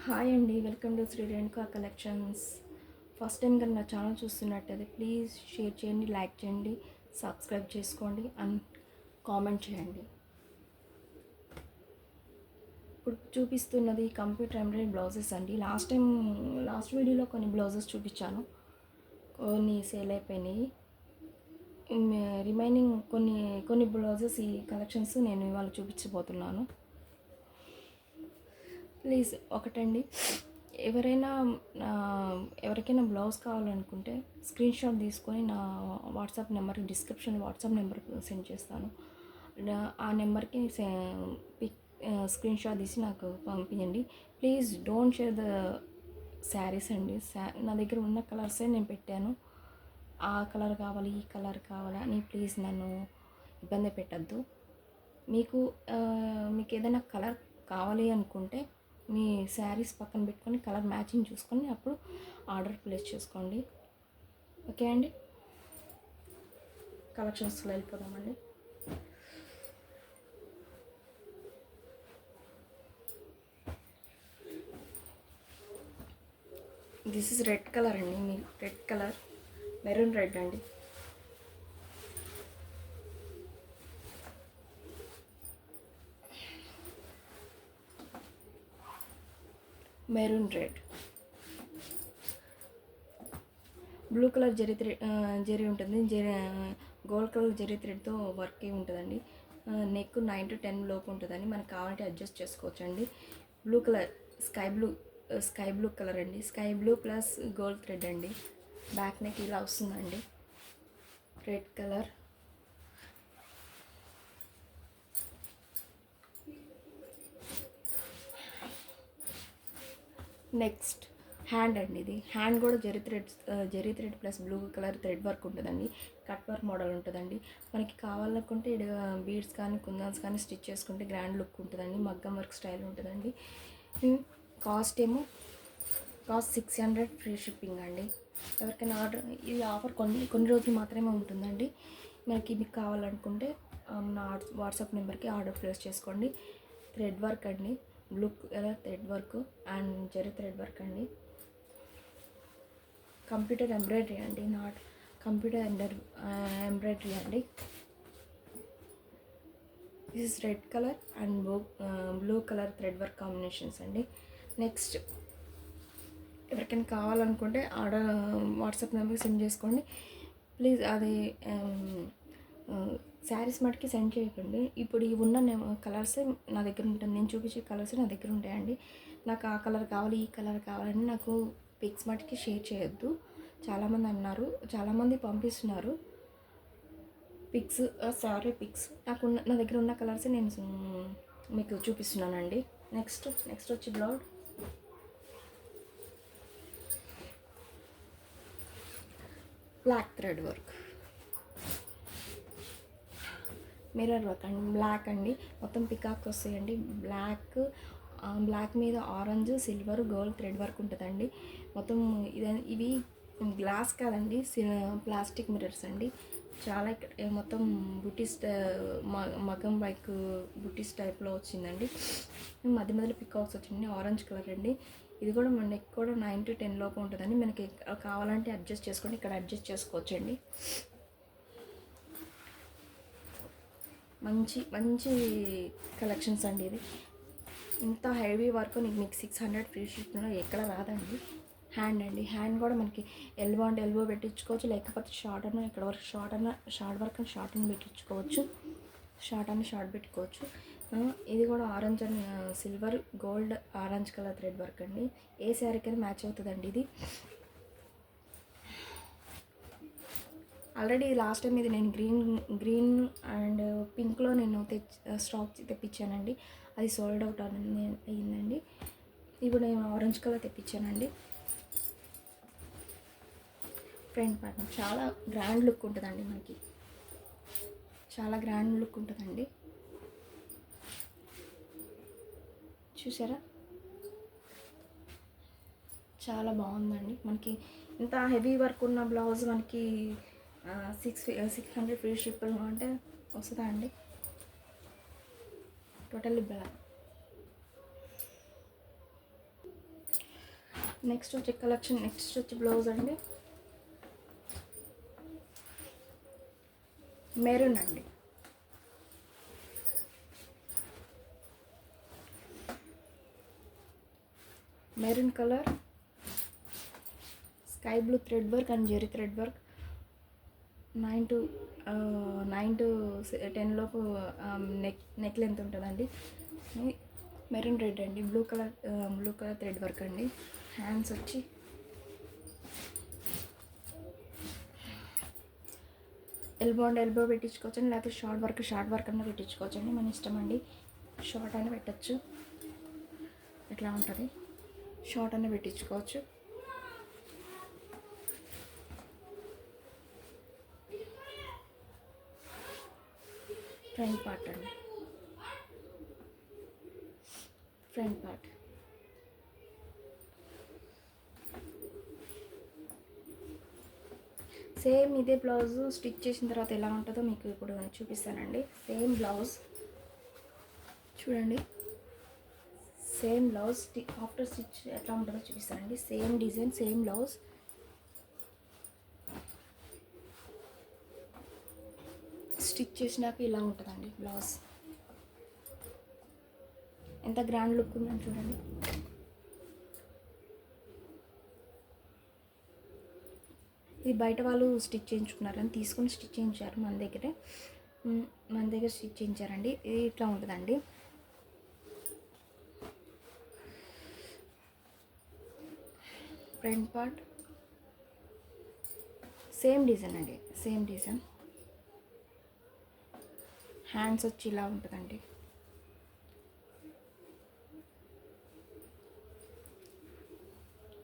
Hi అండి, welcome to Shri Renuka collections. First time కనుక నా ఛానల్ చూస్తున్నట్టయితే ప్లీజ్ షేర్ చేయండి, లైక్ చేయండి, సబ్స్క్రైబ్ చేసుకోండి అండ్ కామెంట్ చేయండి. ఇప్పుడు చూపిస్తున్నది కంప్యూటర్ ఎంబ్రాయిడరీ బ్లౌజెస్ అండి. లాస్ట్ వీడియోలో కొన్ని బ్లౌజెస్ చూపించాను, కొన్ని సేల్ అయిపోయినాయి. రిమైనింగ్ కొన్ని బ్లౌజెస్ ఈ కలెక్షన్స్ నేను ఇవాళ చూపించబోతున్నాను. ప్లీజ్ ఒకటండి, ఎవరికైనా బ్లౌజ్ కావాలనుకుంటే స్క్రీన్ షాట్ తీసుకొని నా వాట్సాప్ నెంబర్కి డిస్క్రిప్షన్ వాట్సాప్ నెంబర్ సెండ్ చేస్తాను. ఆ నెంబర్కి పిక్ స్క్రీన్ షాట్ తీసి నాకు పంపించండి. Please don't share the saris అండి. నా దగ్గర ఉన్న కలర్సే నేను పెట్టాను. ఆ కలర్ కావాలి, ఈ కలర్ కావాలి అని ప్లీజ్ నన్ను ఇబ్బంది పెట్టద్దు. మీకు ఏదైనా కలర్ కావాలి అనుకుంటే మీ శారీస్ పక్కన పెట్టుకొని కలర్ మ్యాచింగ్ చూసుకొని అప్పుడు ఆర్డర్ ప్లేస్ చేసుకోండి. ఓకే అండి, కలెక్షన్స్లో వెళ్ళిపోదామండి. దిస్ ఇస్ రెడ్ కలర్ అండి. మీ రెడ్ కలర్, మెరూన్ రెడ్ అండి. Maroon red, blue colour zari ఉంటుంది. గోల్డ్ కలర్ జరీ థ్రెడ్తో వర్క్ ఉంటుందండి. నెక్ 9 to 10 లోపు ఉంటుందండి. మనకు కావాలంటే అడ్జస్ట్ చేసుకోవచ్చండి. Blue colour, sky blue colour అండి. Sky blue plus gold thread అండి. బ్యాక్ నెక్ ఇలా వస్తుందండి. రెడ్ కలర్, నెక్స్ట్ హ్యాండ్ అండి. ఇది హ్యాండ్ కూడా zari thread plus blue colour thread work ఉంటుందండి. కట్ వర్క్ మోడల్ ఉంటుందండి. మనకి కావాలనుకుంటే బీడ్స్ కానీ కుందన్స్ కానీ స్టిచ్ చేసుకుంటే గ్రాండ్ లుక్ ఉంటుందండి. మగ్గం వర్క్ స్టైల్ ఉంటుందండి. కాస్ట్ 600 ఫ్రీ షిప్పింగ్ అండి. ఎవరికైనా ఆర్డర్, ఈ ఆఫర్ కొన్ని రోజులు మాత్రమే ఉంటుందండి. మీకు కావాలనుకుంటే నా వాట్సాప్ నెంబర్కి ఆర్డర్ ప్లేస్ చేసుకోండి. థ్రెడ్ వర్క్ అండి, blue colour thread work and zari thread work అండి. కంప్యూటర్ ఎంబ్రాయిడరీ అండి, నాట్ కంప్యూటర్ ఎంబ్రాయిడరీ అండి. This is red colour and blue colour thread work combinations అండి. నెక్స్ట్ ఎవరికైనా కావాలనుకుంటే ఆర్డర్ వాట్సాప్ నెంబర్కి సెండ్ చేసుకోండి ప్లీజ్. అది శారీస్ మటుకి సెండ్ చేయకండి. ఇప్పుడు ఈ ఉన్న కలర్సే నా దగ్గర ఉంటుంది. నేను చూపించే కలర్స్ నా దగ్గర ఉంటాయండి. నాకు ఆ కలర్ కావాలి, ఈ కలర్ కావాలని నాకు పిక్స్ మటుకి షేర్ చేయొద్దు. చాలామంది అన్నారు, చాలామంది పంపిస్తున్నారు పిక్స్. పిక్స్ నా దగ్గర ఉన్న కలర్సే నేను మీకు చూపిస్తున్నానండి. నెక్స్ట్ వచ్చి blouse, black thread work, mirror work అండి. బ్లాక్ అండి, మొత్తం పికాక్స్ వస్తాయండి. బ్లాక్ మీద orange, silver, gold thread work ఉంటుందండి. మొత్తం ఇవి గ్లాస్ కాదండి, ప్లాస్టిక్ మిర్రర్స్ అండి. చాలా మొత్తం బుటీస్, మగం బైక్ బుటీస్ టైప్లో వచ్చిందండి. మధ్యలో పికాక్స్ వచ్చింది. ఆరెంజ్ కలర్ అండి. ఇది కూడా మన నెక్ కూడా 9 to 10 లోపు ఉంటుందండి. మనకి కావాలంటే అడ్జస్ట్ చేసుకోండి, ఇక్కడ అడ్జస్ట్ చేసుకోవచ్చండి. మంచి కలెక్షన్స్ అండి. ఇది ఇంత హెవీ వర్క్ మీకు 600 ఫ్రీ షిప్లో ఎక్కడ రాదండి. హ్యాండ్ అండి, హ్యాండ్ కూడా మనకి ఎల్బో అంటే ఎల్బో పెట్టించుకోవచ్చు, లేకపోతే షార్ట్ అన్న ఇక్కడ వరకు షార్ట్ వర్క్ అని షార్ట్ అని పెట్టించుకోవచ్చు. షార్ట్ పెట్టుకోవచ్చు. ఇది కూడా orange and silver, gold, orange colour thread work అండి. ఏ శారీకైనా మ్యాచ్ అవుతుందండి. ఇది ఆల్రెడీ లాస్ట్ టైం ఇది నేను గ్రీన్ అండ్ పింక్లో నేను స్టాక్ తెప్పించానండి. అది సోల్డ్ అవుట్ అయ్యిందండి. ఇప్పుడు నేను ఆరెంజ్ కలర్ తెప్పించానండి. ఫ్రంట్ పార్ట్ చాలా గ్రాండ్ లుక్ ఉంటుందండి. మనకి చాలా గ్రాండ్ లుక్ ఉంటుందండి. చూసారా, చాలా బాగుందండి. మనకి ఇంత హెవీ వర్క్ ఉన్న బ్లౌజ్ మనకి 600 ఫ్రీ షిప్ అంటే వస్తుందా అండి? Totally black. నెక్స్ట్ వచ్చే కలెక్షన్, నెక్స్ట్ వచ్చి బ్లౌజ్ అండి మెరూన్ అండి. Maroon colour, sky blue thread work and zari thread work. 9 to 10 లోపు నెక్ లెంత్ ఉంటుందండి. మెరూన్ రెడ్ అండి, బ్లూ కలర్ థ్రెడ్ వర్క్ అండి. హ్యాండ్స్ వచ్చి ఎల్బో పెట్టించుకోవచ్చండి, లేకపోతే షార్ట్ వర్క్ అన్న పెట్టించుకోవచ్చండి, మన ఇష్టం అండి. షార్ట్ అయినా పెట్టచ్చు, ఇట్లా ఉంటుంది. షార్ట్ అయినా పెట్టించుకోవచ్చు. ఫ్రంట్ పార్ట్ అండి, ఫ్రంట్ పార్ట్. సేమ్ ఇదే బ్లౌజ్ స్టిచ్ చేసిన తర్వాత ఎలా ఉంటుందో మీకు ఇప్పుడు చూపిస్తానండి. సేమ్ బ్లౌజ్ చూడండి, సేమ్ బ్లౌజ్ ఆఫ్టర్ స్టిచ్ ఎట్లా ఉంటుందో చూపిస్తానండి. Same design, same blouse. Stitch చేసినాక ఇలా ఉంటుందండి బ్లౌజ్. ఎంత గ్రాండ్ లుక్ ఉందని చూడండి. ఇది బయట వాళ్ళు స్టిచ్ చేయించుకున్నారని తీసుకొని స్టిచ్ చేయించారు, మన దగ్గర స్టిచ్ చేయించారండి. ఇది ఇట్లా ఉంటుందండి. ఫ్రంట్ పార్ట్ సేమ్ డిజైన్ అండి, సేమ్ డిజైన్. హ్యాండ్స్ వచ్చి ఇలా ఉంటుందండి.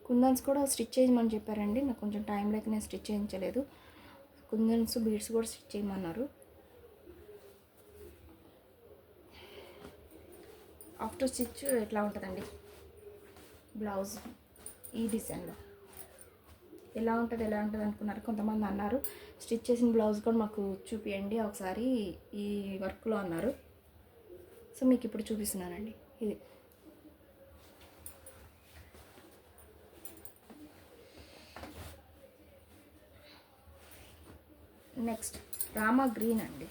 కుందన్స్ కూడా స్టిచ్ చేయమని చెప్పారండి, నాకు కొంచెం టైం లేక నేను స్టిచ్ చేయించలేదు. కుందన్స్ బీడ్స్ కూడా స్టిచ్ చేయమన్నారు. ఆఫ్టర్ స్టిచ్ ఎట్లా ఉంటుందండి బ్లౌజ్ ఈ డిజైన్లో. ఎలా ఉంటుంది అనుకున్నారు కొంతమంది అన్నారు. స్టిచ్ చేసిన బ్లౌజ్ కూడా మాకు చూపియండి ఒకసారి ఈ వర్క్లో అన్నారు. సో మీకు ఇప్పుడు చూపిస్తున్నానండి. ఇది నెక్స్ట్ రామా గ్రీన్ అండి.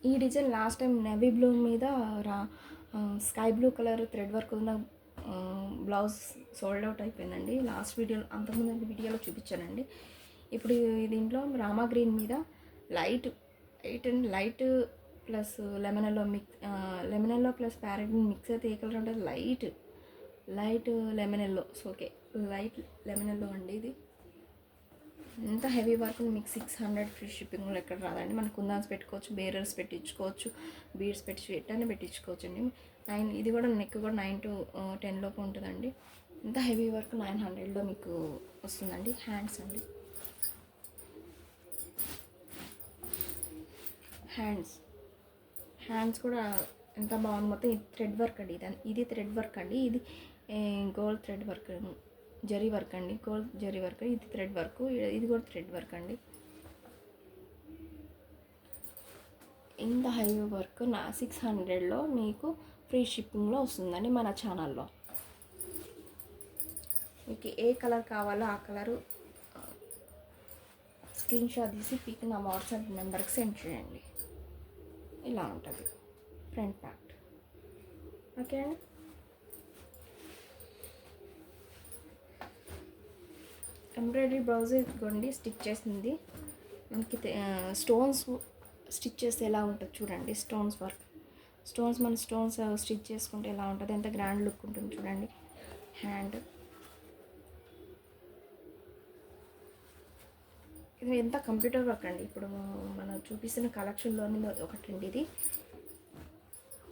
ఈ design last time navy blue మీద sky blue colour thread work ఉన్న బ్లౌజ్ సోల్డ్ అవుట్ అయిపోయిందండి. లాస్ట్ వీడియోలో, అంతకుముందు వీడియోలో చూపించానండి. ఇప్పుడు దీంట్లో రామా గ్రీన్ మీద light plus lemon yellow plus parrot mix అయితే ఏ కలర్ ఉంటుంది, light lemon yellow. Okay, light lemon yellow అండి. ఇది ఎంత హెవీ వర్క్ మీకు 600 ఫ్రీ షిప్పింగ్లో ఎక్కడ రాదండి. మన కుందాన్స్ పెట్టుకోవచ్చు, బేరర్స్ పెట్టించుకోవచ్చు, బీడ్స్ ఎట్టని పెట్టించుకోవచ్చు అండి. ఇది కూడా నెక్ కూడా 9 to 10 లోపు ఉంటుందండి. ఎంత హెవీ వర్క్ 900లో మీకు వస్తుందండి. హ్యాండ్స్ అండి, హ్యాండ్స్ కూడా ఎంత బాగుంది. మొత్తం ఇది థ్రెడ్ వర్క్ అండి. ఇది థ్రెడ్ వర్క్ అండి. ఇది gold thread work, zari work అండి, గోల్డ్ జరీ వర్క్. ఇది థ్రెడ్ వర్క్, ఇది కూడా థ్రెడ్ వర్క్ అండి. ఇంత హెవీ వర్క్ 600లో మీకు ఫ్రీ షిప్పింగ్లో వస్తుందండి మన ఛానల్లో. మీకు ఏ కలర్ కావాలో ఆ కలరు స్క్రీన్ షాట్ తీసి పిక్ నా వాట్సాప్ నెంబర్కి సెండ్ చేయండి. ఇలా ఉంటుంది ఫ్రంట్ పార్ట్. ఓకే అండి. ఎంబ్రాయిడరీ బ్లౌజ్ ఇదిగోండి స్టిచ్ చేసింది. మనకి స్టోన్స్ స్టిచ్ చేస్తే ఎలా ఉంటుంది చూడండి. స్టోన్స్ వర్క్, మన స్టోన్స్ స్టిచ్ చేసుకుంటే ఎలా ఉంటుంది, ఎంత గ్రాండ్ లుక్ ఉంటుంది చూడండి. హ్యాండ్ ఇది ఎంత కంప్యూటర్ వర్క్ అండి. ఇప్పుడు మనం చూపిస్తున్న కలెక్షన్లోని ఒకటండి ఇది.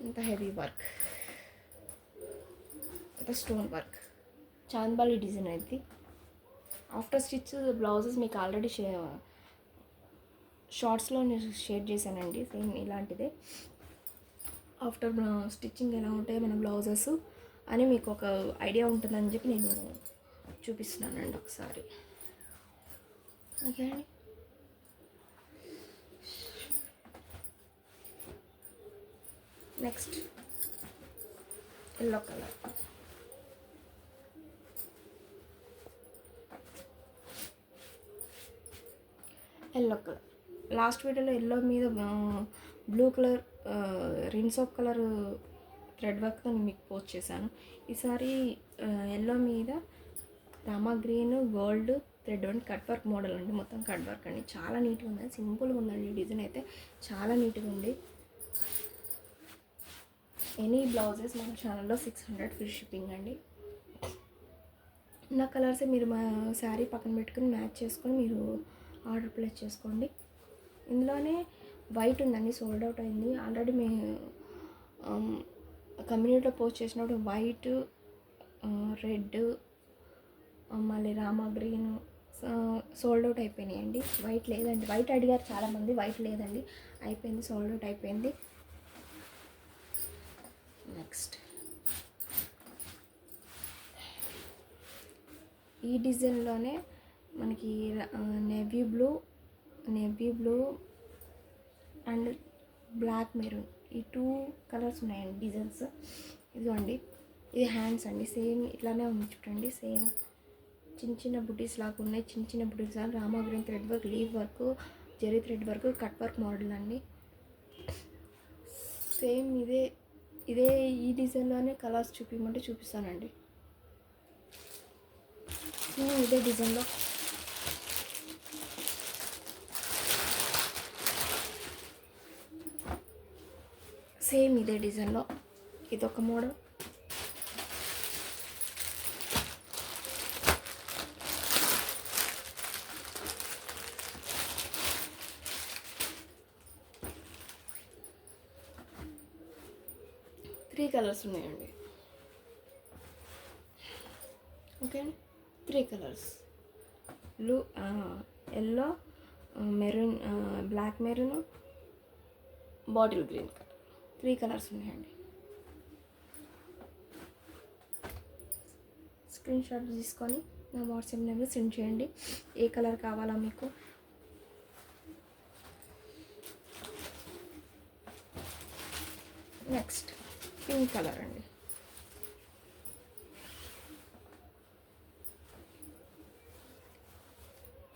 ఇంత హెవీ వర్క్, ఇంత స్టోన్ వర్క్, చాంద్బాలి డిజైన్ ఇది. ఆఫ్టర్ స్టిచ్ బ్లౌజెస్ మీకు ఆల్రెడీ షార్ట్స్లో నేను షేర్ చేశానండి. సేమ్ ఇలాంటిదే. ఆఫ్టర్ స్టిచ్చింగ్ ఎలా ఉంటాయో మన బ్లౌజెస్ అని మీకు ఒక ఐడియా ఉంటుందని చెప్పి నేను చూపిస్తున్నానండి ఒకసారి. ఓకే అండి. Next yellow colour. Yellow colour last వీడియోలో ఎల్లో మీద blue colour rinse of colour thread వర్క్తో మీకు పోస్ట్ చేశాను. ఈసారి ఎల్లో మీద రామా గ్రీన్ గోల్డ్ థ్రెడ్ అండి, కట్ వర్క్ మోడల్ అండి, మొత్తం కట్ వర్క్ అండి. చాలా నీట్గా ఉంది, సింపుల్గా ఉందండి డిజైన్ అయితే చాలా నీట్గా ఉంది. ఎనీ బ్లౌజెస్ మన ఛానల్లో 600 ఫ్రీ షిప్పింగ్ అండి. నా కలర్సే మీరు మా శారీ పక్కన పెట్టుకుని మ్యాచ్ చేసుకొని మీరు ఆర్డర్ ప్లేస్ చేసుకోండి. ఇందులోనే వైట్ ఉందండి, సోల్డ్ అవుట్ అయింది ఆల్రెడీ. కమ్యూనిటీలో పోస్ట్ చేసినప్పుడు వైట్, రెడ్, మళ్ళీ రామా గ్రీన్ సోల్డ్ అవుట్ అయిపోయినాయండి. వైట్ లేదండి, వైట్ అడిగారు చాలామంది, వైట్ లేదండి, అయిపోయింది, సోల్డ్ అవుట్ అయిపోయింది. నెక్స్ట్ ఈ డిజైన్లోనే మనకి navy blue and black maroon ఈ 2 కలర్స్ ఉన్నాయండి డిజైన్స్. ఇదిగోండి, ఇది హ్యాండ్స్ అండి, సేమ్ ఇట్లానే ఉంది చూడండి. సేమ్ చిన్న చిన్న బుటీస్ లాగా ఉన్నాయి, చిన్న చిన్న బుటీస్ లాగా రామా green thread work, leaf work, zari thread work, cut work model అండి. సేమ్ ఇదే ఈ డిజైన్లోనే కలర్స్ చూపించమంటే చూపిస్తానండి. ఇదే డిజైన్లో సేమ్ ఇదే డిజైన్లో ఇదొక మోడల్, త్రీ కలర్స్ ఉన్నాయండి. ఓకే అండి, 3 colours blue, yellow, maroon, black maroon, bottle green colour, 3 colours ఉన్నాయండి. స్క్రీన్ షాట్ తీసుకొని నా వాట్సాప్ నెంబర్ సెండ్ చేయండి, ఏ కలర్ కావాలా మీకు. నెక్స్ట్ పింక్ కలర్ అండి.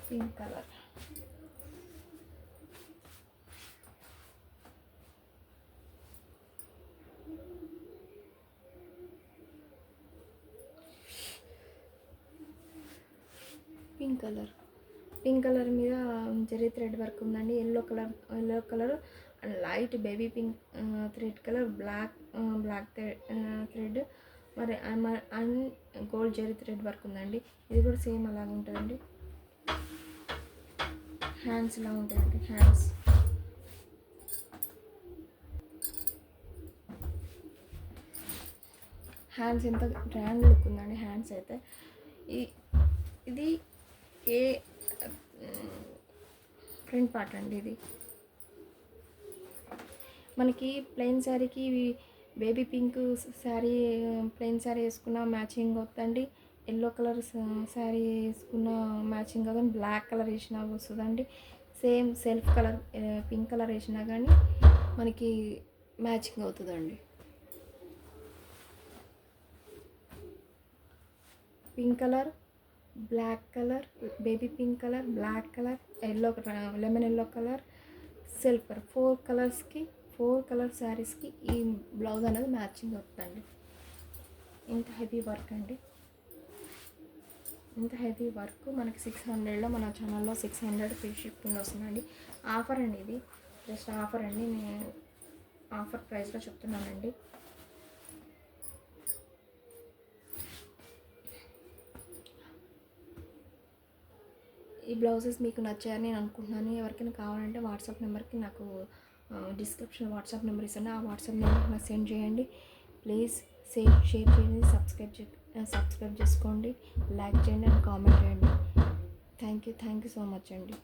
పింక్ కలర్ పింక్ కలర్ మీద జరీ థ్రెడ్ వర్క్ ఉందండి. Yellow colour light baby pink thread colour, black thread మరి and gold zari thread work ఉందండి. ఇది కూడా సేమ్ అలాగే ఉంటుందండి. హ్యాండ్స్ ఇలా ఉంటాయండి. హ్యాండ్స్ ఎంత గ్రాండ్ లుక్ ఉందండి హ్యాండ్స్ అయితే. ఇది ఏ ఫ్రంట్ పార్ట్ అండి. ఇది మనకి ప్లెయిన్ శారీకి baby pink sari plain sari వేసుకున్న మ్యాచింగ్ వస్తుందండి. ఎల్లో కలర్ శారీ వేసుకున్న మ్యాచింగ్ అవుతుంది. బ్లాక్ కలర్ వేసినా వస్తుందండి. Same self colour pink colour వేసినా కానీ మనకి మ్యాచింగ్ అవుతుందండి. Pink colour, black colour, baby pink colour, black colour, yellow lemon yellow colour, self colour, 4 colour శారీస్కి ఈ బ్లౌజ్ అనేది మ్యాచింగ్ అవుతుందండి. ఇంత హెవీ వర్క్ అండి, ఇంత హెవీ వర్క్ మనకి 600లో మన ఛానల్లో 600 ఫ్రీ షిప్పింగ్ వస్తుందండి. ఆఫర్ అండి, ఇది జస్ట్ ఆఫర్ అండి, నేను ఆఫర్ ప్రైస్లో చెప్తున్నానండి. ఈ బ్లౌజెస్ మీకు నచ్చాయని నేను అనుకుంటున్నాను. ఎవరికైనా కావాలంటే వాట్సాప్ నెంబర్కి నాకు డిస్క్రిప్షన్ వాట్సాప్ నెంబర్ ఇస్తాను, ఆ వాట్సాప్ నెంబర్కి నాకు సెండ్ చేయండి. ప్లీజ్ షేర్ చేయండి, సబ్స్క్రైబ్ చేసుకోండి, లైక్ చేయండి అండ్ కామెంట్ చేయండి. థ్యాంక్ యూ సో మచ్ అండి.